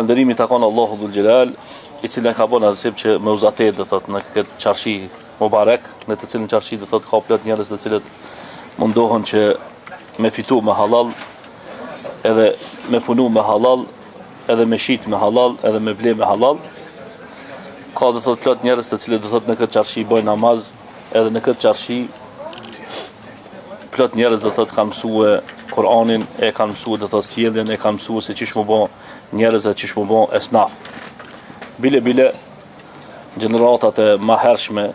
Falënderimi takon Allahu Dhul Gjelal, I cili ka bën nasip që me uzatet do thot në këtë çarshi mubarek, në të cilën çarshi do thot ka plot njerëz të cilët mundohen që me fitu me halal, edhe me punu me halal, edhe me shit me halal, edhe me ble me halal. Ka do thot plot njerëz të cilët do thot në këtë çarshi bojnë namaz, edhe në këtë çarshi plot njerëz do thot kanë mësuar Kur'anin, e kanë mësuar do thot sjelljen, e kanë mësuar se çish më bë njerëz që çish më bë esnaf. Bile gjeneratat e mahershme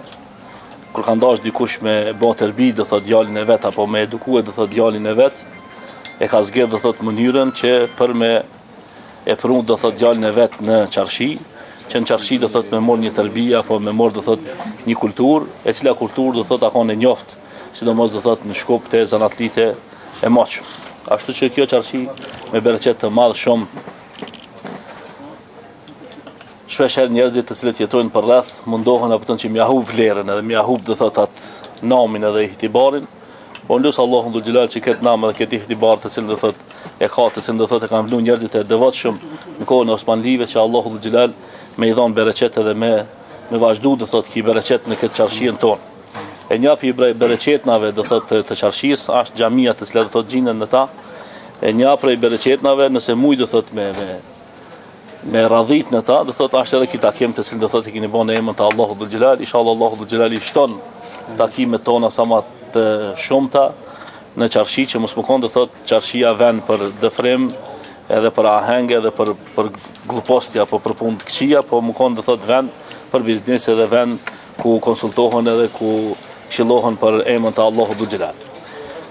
kur kanë dash dikush me bë tërbi do thot djalin e vet apo me edukue do thot djalin e vet, e ka zgjedh do thot mënyrën që për me e prun do thot djalin e vet në çarshi, që në çarshi do thot me mor një tërbi apo me mor do thot një kulturë, e cila kulturë do thot akon e njoft, sidomos do thot në shkup të zanatlite e moqëm. Ashtu që kjo çarshi me bereqet të madh shumë, shpeshherë njerëzit të cilët jetojnë për rreth mundohen apo që m'ia hub vlerën edhe m'ia hub do thot atë namin edhe ihtibarin. Po lut Allahu Dhul Gjelal që këtë nam edhe këtë ihtibar të cilën do thot e ka, të cilën do thot e kanë vënë njerëzit e devotshëm në kohën e Osmanlive, që Allahu Dhul Gjelal me i dhon bereqet edhe me vazhdu do thot ki bereqet në këtë çarshin tonë. E një pi bereqetnave do thot të çarshis është xhamia të cilat do thot gjinen në ta. E një prej bereqetnave nëse muj do thot me radhit në ta, do thot është edhe ki takim të cilin do thot I keni bën në emrin të Allahu Dhul Gjelal. Inshallah Allahu Dhul Gjelal I shton takimet tona sa më të shumta në çarshi, që mos më kon do thot çarshia vend për dëfrim, edhe për ahenge, edhe për gluposti apo për punë të këqija, po më kon do thot vend për biznes edhe vend ku konsultohen edhe ku këshillohen për emrin të Allahu Dhul Gjelal.